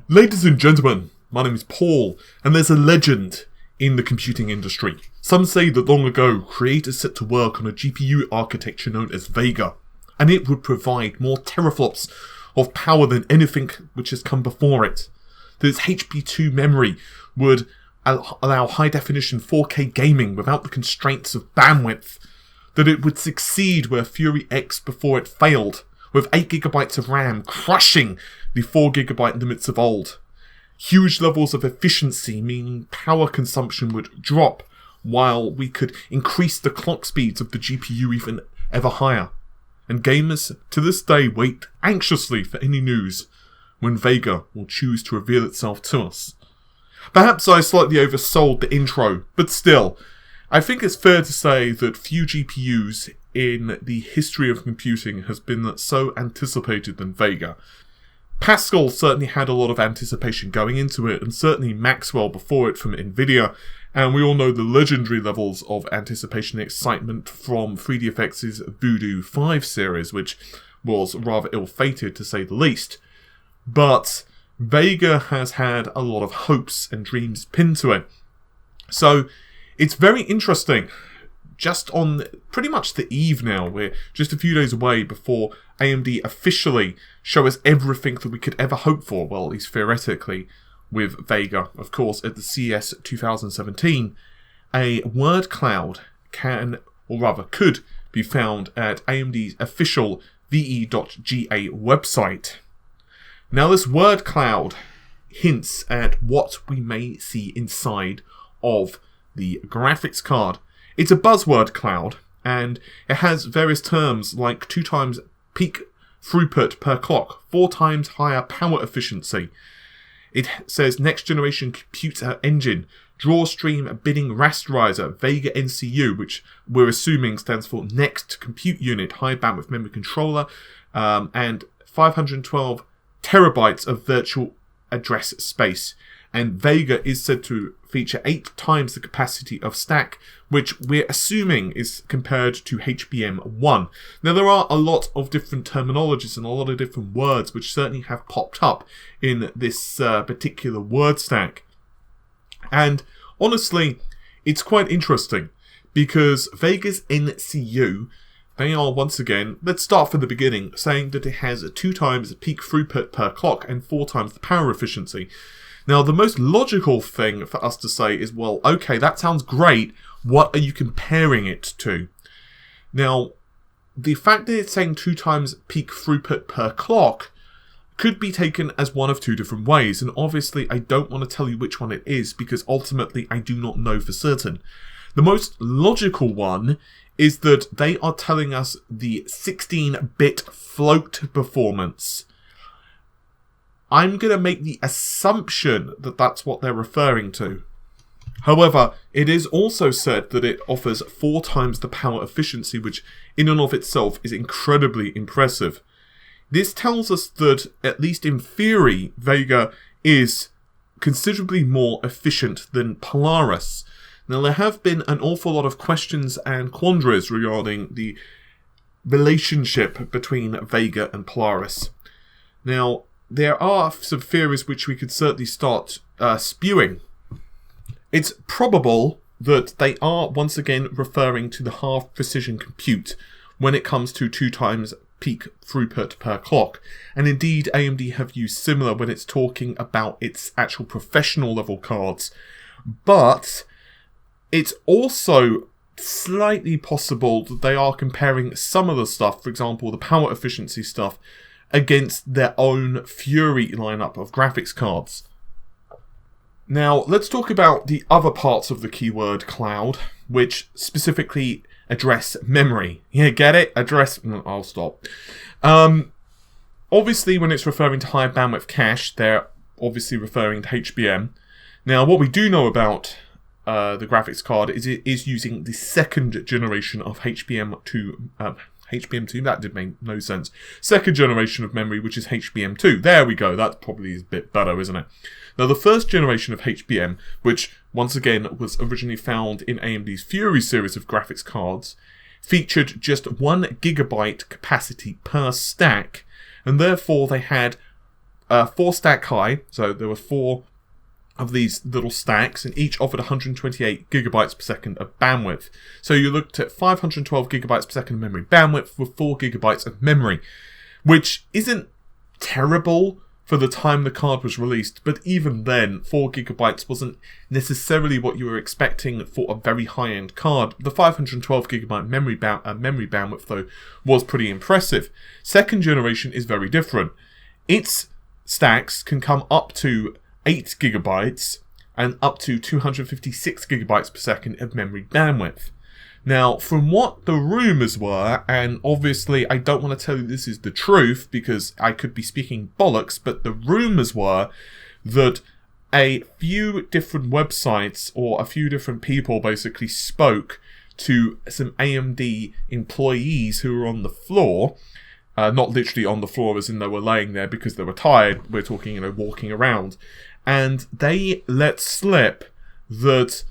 Ladies and gentlemen, my name is Paul, and there's a legend in the computing industry. Some say that long ago, creators set to work on a GPU architecture known as VEGA, and it would provide more teraflops of power than anything which has come before it. That its HP2 memory would allow high-definition 4K gaming without the constraints of bandwidth. That it would succeed where Fury X before it failed, with 8GB of RAM crushing the 4GB limits of old. Huge levels of efficiency, meaning power consumption would drop, while we could increase the clock speeds of the GPU even ever higher. And gamers to this day wait anxiously for any news when VEGA will choose to reveal itself to us. Perhaps I slightly oversold the intro, but still, I think it's fair to say that few GPUs in the history of computing has been so anticipated than VEGA. Pascal certainly had a lot of anticipation going into it, and certainly Maxwell before it from NVIDIA, and we all know the legendary levels of anticipation and excitement from 3DFX's Voodoo 5 series, which was rather ill-fated to say the least. But VEGA has had a lot of hopes and dreams pinned to it. So it's very interesting. Just on pretty much the eve now, we're just a few days away before AMD officially show us everything that we could ever hope for, well, at least theoretically, with VEGA. Of course, at the CES 2017, a word cloud can, or rather could, be found at AMD's official ve.ga website. Now, this word cloud hints at what we may see inside of the graphics card. It's a buzzword cloud, and it has various terms like 2 times peak throughput per clock, 4 times higher power efficiency. It says next generation computer engine, draw stream bidding rasterizer, VEGA NCU, which we're assuming stands for next compute unit, high bandwidth memory controller, and 512 terabytes of virtual address space. And VEGA is said to feature 8 times the capacity of stack, which we're assuming is compared to HBM1. Now, there are a lot of different terminologies and a lot of different words which certainly have popped up in this particular word stack. And honestly, it's quite interesting because VEGA's NCU, they are once again, let's start from the beginning, saying that it has 2 times the peak throughput per clock and 4 times the power efficiency. Now, the most logical thing for us to say is, well, okay, that sounds great. What are you comparing it to? Now, the fact that it's saying 2 times peak throughput per clock could be taken as one of 2 different ways. And obviously, I don't want to tell you which one it is because ultimately I do not know for certain. The most logical one is that they are telling us the 16-bit float performance. I'm going to make the assumption that that's what they're referring to. However, it is also said that it offers 4 times the power efficiency, which in and of itself is incredibly impressive. This tells us that, at least in theory, VEGA is considerably more efficient than Polaris. Now, there have been an awful lot of questions and quandaries regarding the relationship between VEGA and Polaris. Now, there are some theories which we could certainly start spewing. It's probable that they are once again referring to the half precision compute when it comes to 2 times peak throughput per clock. And indeed, AMD have used similar when it's talking about its actual professional level cards. But it's also slightly possible that they are comparing some of the stuff, for example, the power efficiency stuff, against their own Fury lineup of graphics cards. Now, let's talk about the other parts of the keyword cloud, which specifically address memory. Yeah, get it? I'll stop. Obviously, when it's referring to high bandwidth cache, they're obviously referring to HBM. Now, what we do know about the graphics card is it is using the 2nd generation of HBM2, that did make no sense. 2nd generation of memory, which is HBM2. There we go, that probably is a bit better, isn't it? Now, the 1st generation of HBM, which once again was originally found in AMD's Fury series of graphics cards, featured just 1GB capacity per stack, and therefore they had 4 stack high, so there were 4 of these little stacks, and each offered 128 gigabytes per second of bandwidth. So you looked at 512 gigabytes per second of memory bandwidth with 4 gigabytes of memory, which isn't terrible for the time the card was released, but even then, 4 gigabytes wasn't necessarily what you were expecting for a very high-end card. The 512 gigabyte memory bandwidth, though, was pretty impressive. Second generation is very different. Its stacks can come up to 8 gigabytes and up to 256 gigabytes per second of memory bandwidth. Now, from what the rumours were, and obviously I don't want to tell you this is the truth because I could be speaking bollocks, but the rumours were that a few different websites or a few different people basically spoke to some AMD employees who were on the floor, not literally on the floor as in they were laying there because they were tired, we're talking, walking around, and they let slip that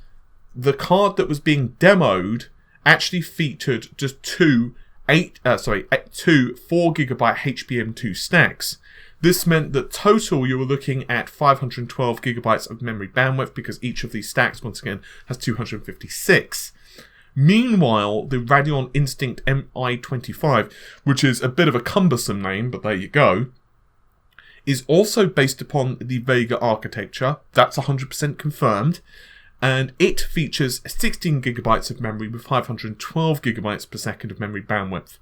the card that was being demoed actually featured just two 4 gigabyte HBM2 stacks. This meant that total you were looking at 512 gigabytes of memory bandwidth because each of these stacks, once again, has 256. Meanwhile, the Radeon Instinct MI25, which is a bit of a cumbersome name, but there you go, is also based upon the Vega architecture. That's 100% confirmed. And it features 16 gigabytes of memory with 512 gigabytes per second of memory bandwidth.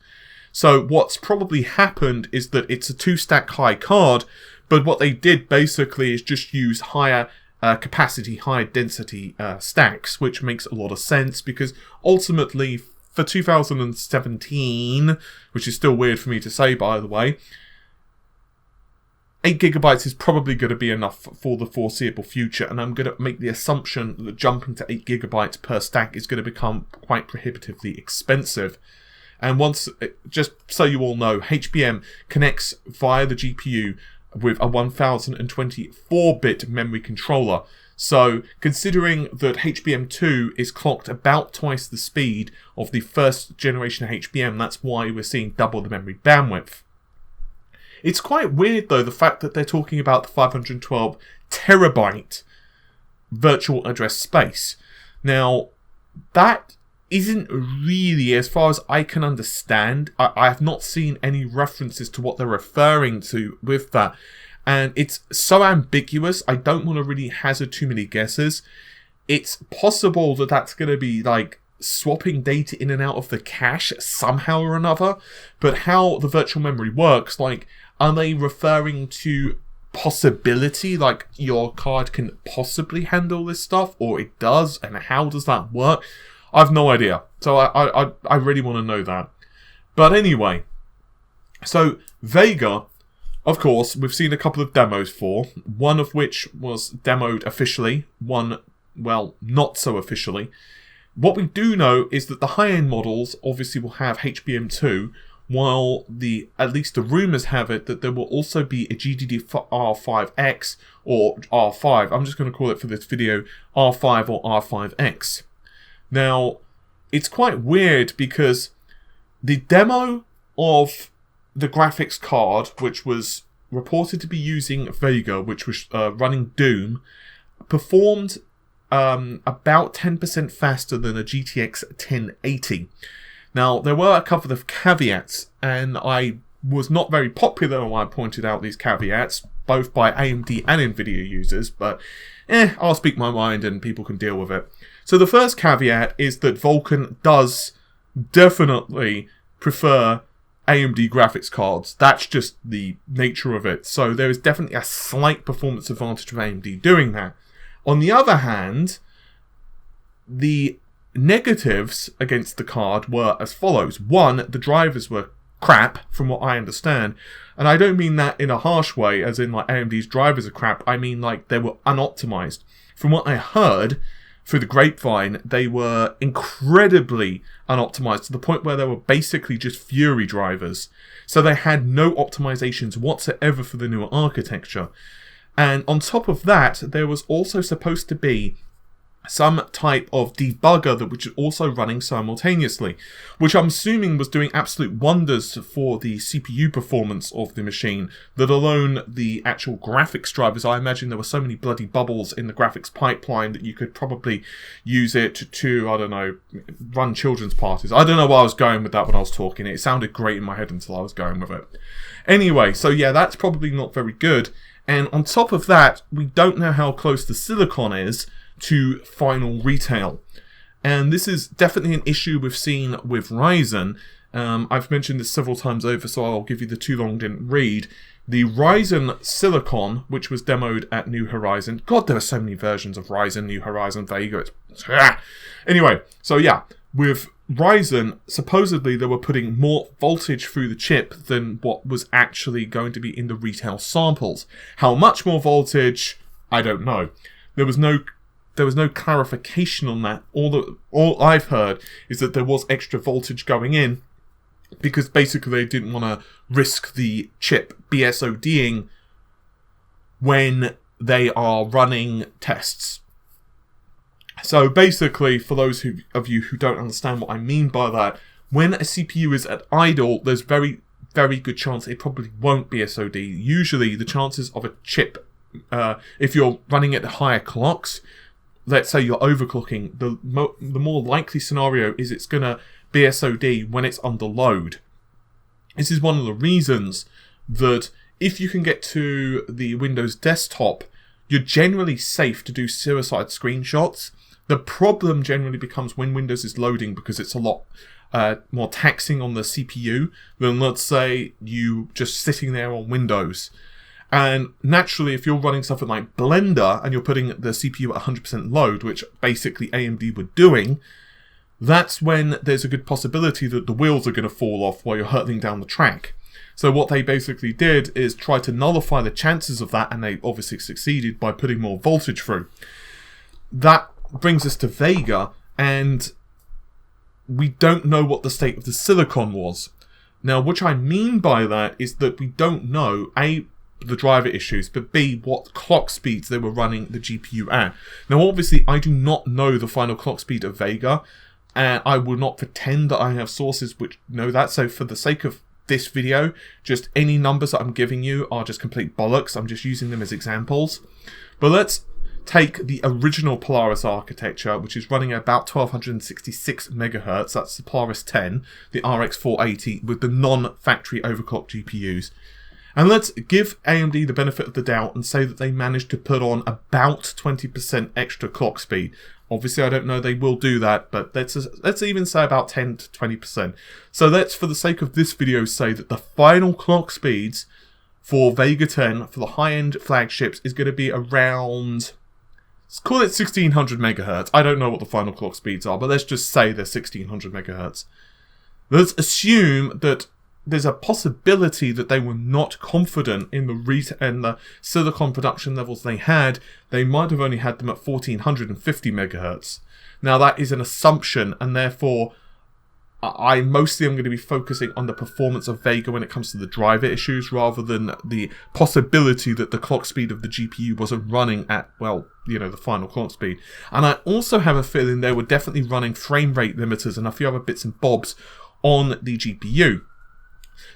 So what's probably happened is that it's a 2-stack high card, but what they did basically is just use higher capacity, higher density stacks, which makes a lot of sense because ultimately for 2017, which is still weird for me to say by the way, 8 gigabytes is probably going to be enough for the foreseeable future, and I'm going to make the assumption that jumping to 8 gigabytes per stack is going to become quite prohibitively expensive. And once, just so you all know, HBM connects via the GPU with a 1024-bit memory controller. So, considering that HBM2 is clocked about twice the speed of the first generation of HBM, that's why we're seeing double the memory bandwidth. It's quite weird, though, the fact that they're talking about the 512 terabyte virtual address space. Now, that isn't really, as far as I can understand, I have not seen any references to what they're referring to with that. And it's so ambiguous, I don't want to really hazard too many guesses. It's possible that that's going to be, swapping data in and out of the cache somehow or another. But how the virtual memory works, are they referring to possibility, your card can possibly handle this stuff, or it does, and how does that work? I have no idea. So I really want to know that. But anyway, so Vega, of course, we've seen a couple of demos for, one of which was demoed officially, one, well, not so officially. What we do know is that the high-end models obviously will have HBM2, while at least the rumours have it that there will also be a GDDR5X or R5. I'm just going to call it for this video R5 or R5X. Now, it's quite weird because the demo of the graphics card, which was reported to be using Vega, which was running Doom, performed about 10% faster than a GTX 1080. Now, there were a couple of caveats, and I was not very popular when I pointed out these caveats, both by AMD and NVIDIA users, but I'll speak my mind and people can deal with it. So the first caveat is that Vulkan does definitely prefer AMD graphics cards. That's just the nature of it. So there is definitely a slight performance advantage of AMD doing that. On the other hand, the negatives against the card were as follows. One, the drivers were crap, from what I understand. And I don't mean that in a harsh way, as in AMD's drivers are crap. I mean they were unoptimized. From what I heard through the grapevine, they were incredibly unoptimized to the point where they were basically just Fury drivers. So they had no optimizations whatsoever for the newer architecture. And on top of that, there was also supposed to be some type of debugger that which is also running simultaneously, which I'm assuming was doing absolute wonders for the CPU performance of the machine, that alone the actual graphics drivers, I imagine there were so many bloody bubbles in the graphics pipeline that you could probably use it to, I don't know, run children's parties. I don't know where I was going with that when I was talking. It sounded great in my head until I was going with it. Anyway, so yeah, that's probably not very good. And on top of that, we don't know how close the silicon is to final retail. And this is definitely an issue we've seen with Ryzen. I've mentioned this several times over, so I'll give you the too long didn't read. The Ryzen Silicon, which was demoed at New Horizon. God, there are so many versions of Ryzen, New Horizon, Vega. Anyway, so yeah, with Ryzen, supposedly they were putting more voltage through the chip than what was actually going to be in the retail samples. How much more voltage, I don't know. There was no clarification on that. All I've heard is that there was extra voltage going in because basically they didn't want to risk the chip BSODing when they are running tests. So basically, for those of you who don't understand what I mean by that, when a CPU is at idle, there's very, very good chance it probably won't BSOD. Usually, the chances of a chip, if you're running at higher clocks, let's say you're overclocking, the more likely scenario is it's going to BSOD when it's under load. This is one of the reasons that if you can get to the Windows desktop, you're generally safe to do suicide screenshots. The problem generally becomes when Windows is loading because it's a lot more taxing on the CPU than, let's say, you just sitting there on Windows. And naturally, if you're running something like Blender and you're putting the CPU at 100% load, which basically AMD were doing, that's when there's a good possibility that the wheels are going to fall off while you're hurtling down the track. So what they basically did is try to nullify the chances of that, and they obviously succeeded by putting more voltage through. That brings us to Vega, and we don't know what the state of the silicon was. Now, what I mean by that is that we don't know, A, the driver issues, but B, what clock speeds they were running the GPU at. Now, obviously, I do not know the final clock speed of Vega, and I will not pretend that I have sources which know that, so for the sake of this video, just any numbers that I'm giving you are just complete bollocks. I'm just using them as examples. But let's take the original Polaris architecture, which is running at about 1266 megahertz. That's the Polaris 10, the RX 480 with the non-factory overclocked GPUs. And let's give AMD the benefit of the doubt and say that they managed to put on about 20% extra clock speed. Obviously, I don't know they will do that, but let's even say about 10 to 20%. So let's, for the sake of this video, say that the final clock speeds for Vega 10 for the high-end flagships is going to be around, let's call it 1600 megahertz. I don't know what the final clock speeds are, but let's just say they're 1600 megahertz. Let's assume that there's a possibility that they were not confident in the silicon production levels they had. They might have only had them at 1450 megahertz. Now that is an assumption, and therefore I mostly am going to be focusing on the performance of Vega when it comes to the driver issues, rather than the possibility that the clock speed of the GPU wasn't running at, well, you know, the final clock speed. And I also have a feeling they were definitely running frame rate limiters and a few other bits and bobs on the GPU.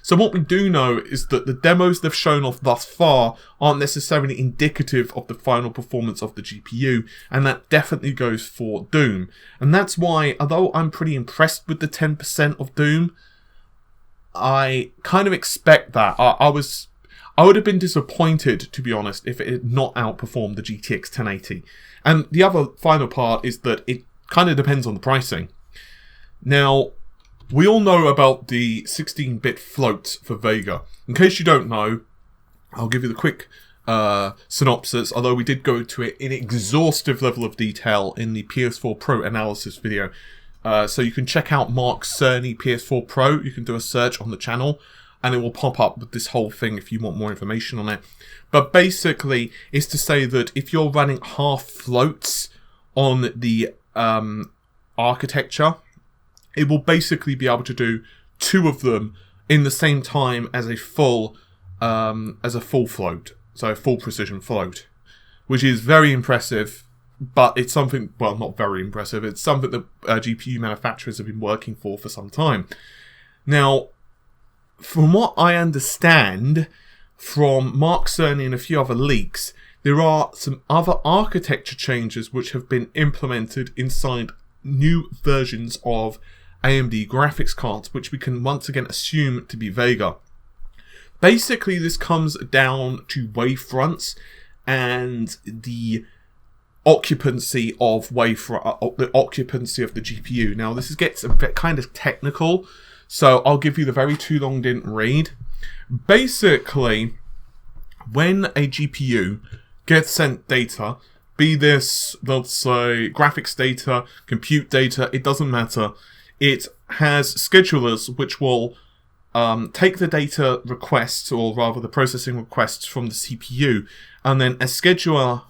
So what we do know is that the demos they've shown off thus far aren't necessarily indicative of the final performance of the GPU, and that definitely goes for Doom. And that's why, although I'm pretty impressed with the 10% of Doom, I kind of expect that. I would have been disappointed, to be honest, if it had not outperformed the GTX 1080. And the other final part is that it kind of depends on the pricing. Now, we all know about the 16-bit float for Vega. In case you don't know, I'll give you the quick synopsis, although we did go to it in exhaustive level of detail in the PS4 Pro analysis video. So you can check out Mark Cerny PS4 Pro. You can do a search on the channel, and it will pop up with this whole thing if you want more information on it. But basically, it's to say that if you're running half floats on the architecture, it will basically be able to do two of them in the same time as a full float, so a full precision float, which is very impressive. But it's something, well, not very impressive. It's something that GPU manufacturers have been working for some time. Now, from what I understand from Mark Cerny and a few other leaks, there are some other architecture changes which have been implemented inside new versions of AMD graphics cards, which we can once again assume to be VEGA. Basically, this comes down to wavefronts and the occupancy of the occupancy of the GPU. Now, this gets a bit kind of technical, so I'll give you the very too long didn't read. Basically, when a GPU gets sent data, be this, let's say, graphics data, compute data, it doesn't matter. It has schedulers which will take the data requests, or rather the processing requests from the CPU, and then a scheduler,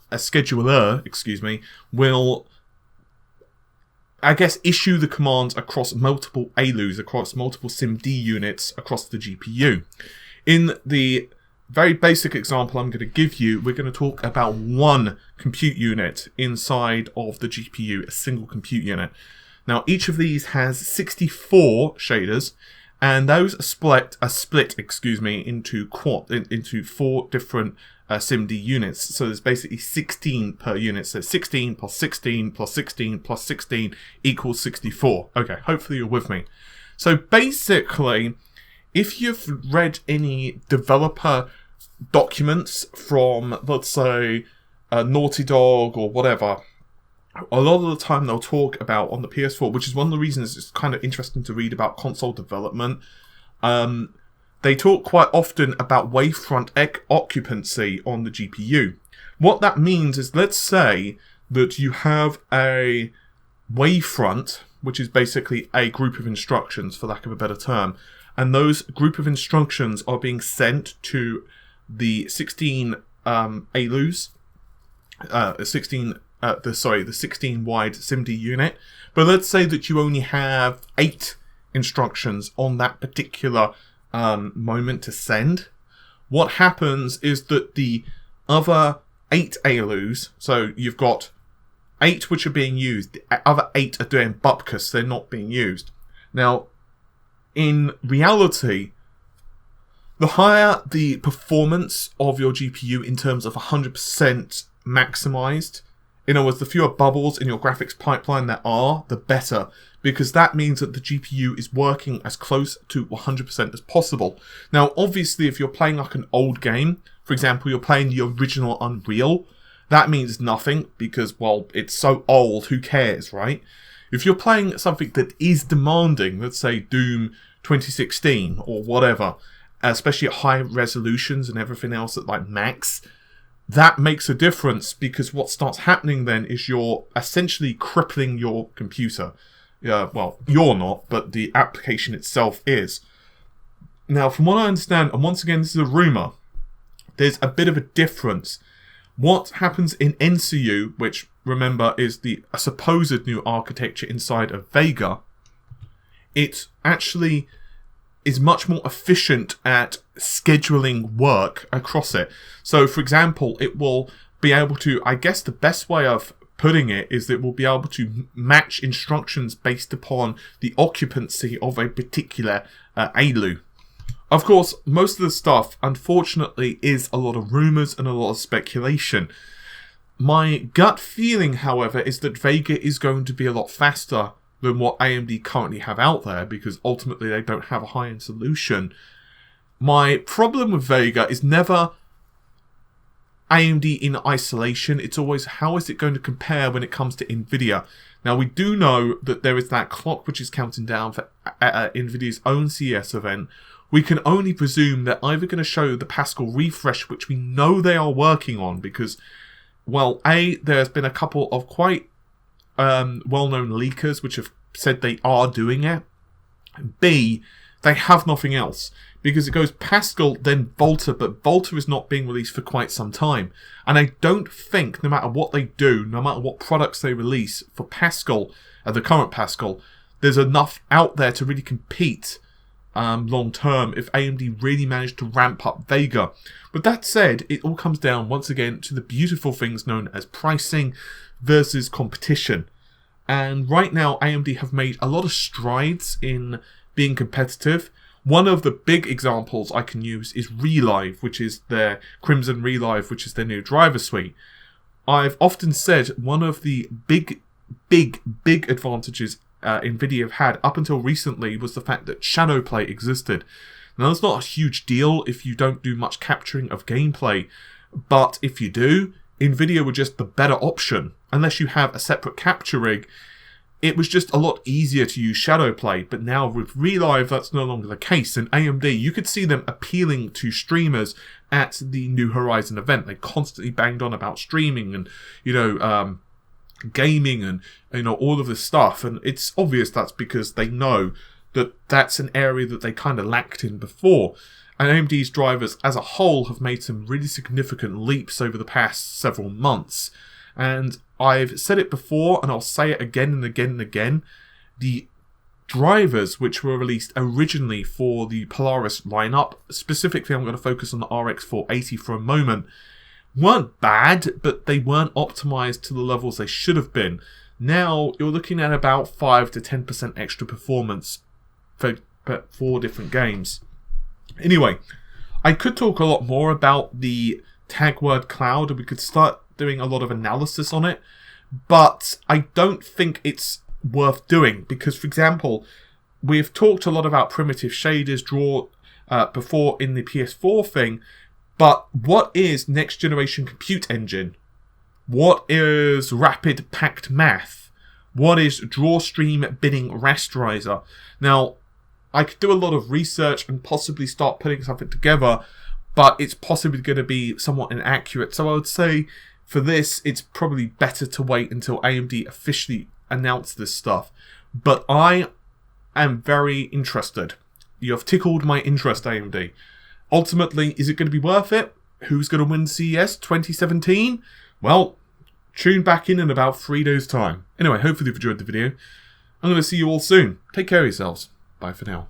will, I guess, issue the commands across multiple ALUs, across multiple SIMD units across the GPU. In the very basic example I'm going to give you, we're going to talk about one compute unit inside of the GPU, a single compute unit. Now, each of these has 64 shaders, and those are split into 4 different SIMD units. So there's basically 16 per unit. So 16 plus 16 plus 16 plus 16 equals 64. Okay, hopefully you're with me. So basically, if you've read any developer documents from, let's say, Naughty Dog or whatever, a lot of the time they'll talk about on the PS4, which is one of the reasons it's kind of interesting to read about console development. They talk quite often about wavefront occupancy on the GPU. What that means is, let's say that you have a wavefront, which is basically a group of instructions, for lack of a better term, and those group of instructions are being sent to the 16 ALUs, the 16 wide SIMD unit. But let's say that you only have 8 instructions on that particular moment to send. What happens is that the other 8 ALUs, so you've got 8 which are being used, the other 8 are doing bupkis, they're not being used. Now, in reality, the higher the performance of your GPU in terms of 100% maximized, in other words, the fewer bubbles in your graphics pipeline there are, the better, because that means that the GPU is working as close to 100% as possible. Now, obviously, if you're playing like an old game, for example, you're playing the original Unreal, that means nothing because, well, it's so old, who cares, right? If you're playing something that is demanding, let's say Doom 2016 or whatever, especially at high resolutions and everything else at like max, that makes a difference, because what starts happening then is you're essentially crippling your computer. Well, you're not, but the application itself is. Now, from what I understand, and once again, this is a rumour, there's a bit of a difference. What happens in NCU, which, remember, is a supposed new architecture inside of VEGA, it actually is much more efficient at scheduling work across it. So, for example, it will be able to, I guess the best way of putting it is that it will be able to match instructions based upon the occupancy of a particular ALU. Of course, most of the stuff, unfortunately, is a lot of rumours and a lot of speculation. My gut feeling, however, is that VEGA is going to be a lot faster than what AMD currently have out there, because ultimately they don't have a high-end solution. My problem with VEGA is never AMD in isolation. It's always, how is it going to compare when it comes to NVIDIA? Now, we do know that there is that clock which is counting down for NVIDIA's own CES event. We can only presume they're either going to show the Pascal refresh, which we know they are working on, because, well, A, there's been a couple of quite well-known leakers which have said they are doing it. B, they have nothing else, because it goes Pascal, then Volta, but Volta is not being released for quite some time. And I don't think, no matter what they do, no matter what products they release for Pascal, the current Pascal, there's enough out there to really compete long term if AMD really managed to ramp up VEGA. But that said, it all comes down once again to the beautiful things known as pricing, versus competition. And right now, AMD have made a lot of strides in being competitive. One of the big examples I can use is Relive, which is their Crimson Relive, which is their new driver suite. I've often said one of the big advantages NVIDIA have had up until recently was the fact that shadow play existed. Now, that's not a huge deal if you don't do much capturing of gameplay, but if you do, NVIDIA were just the better option. Unless you have a separate capture rig, it was just a lot easier to use shadow play. But now with Relive, that's no longer the case. And AMD, you could see them appealing to streamers at the New Horizon event. They constantly banged on about streaming and, gaming and, all of this stuff. And it's obvious that's because they know that that's an area that they kind of lacked in before. And AMD's drivers as a whole have made some really significant leaps over the past several months. And I've said it before, and I'll say it again and again and again. The drivers which were released originally for the Polaris lineup, specifically I'm going to focus on the RX 480 for a moment, weren't bad, but they weren't optimized to the levels they should have been. Now you're looking at about 5 to 10% extra performance for 4 different games. Anyway, I could talk a lot more about the tag word cloud, and we could start doing a lot of analysis on it, but I don't think it's worth doing because, for example, we've talked a lot about primitive shaders before in the PS4 thing, but what is next generation compute engine? What is rapid packed math? What is draw stream binning rasterizer? Now, I could do a lot of research and possibly start putting something together, but it's possibly going to be somewhat inaccurate. So I would say for this, it's probably better to wait until AMD officially announce this stuff. But I am very interested. You have tickled my interest, AMD. Ultimately, is it going to be worth it? Who's going to win CES 2017? Well, tune back in about 3 days' time. Anyway, hopefully you've enjoyed the video. I'm going to see you all soon. Take care of yourselves. Bye for now.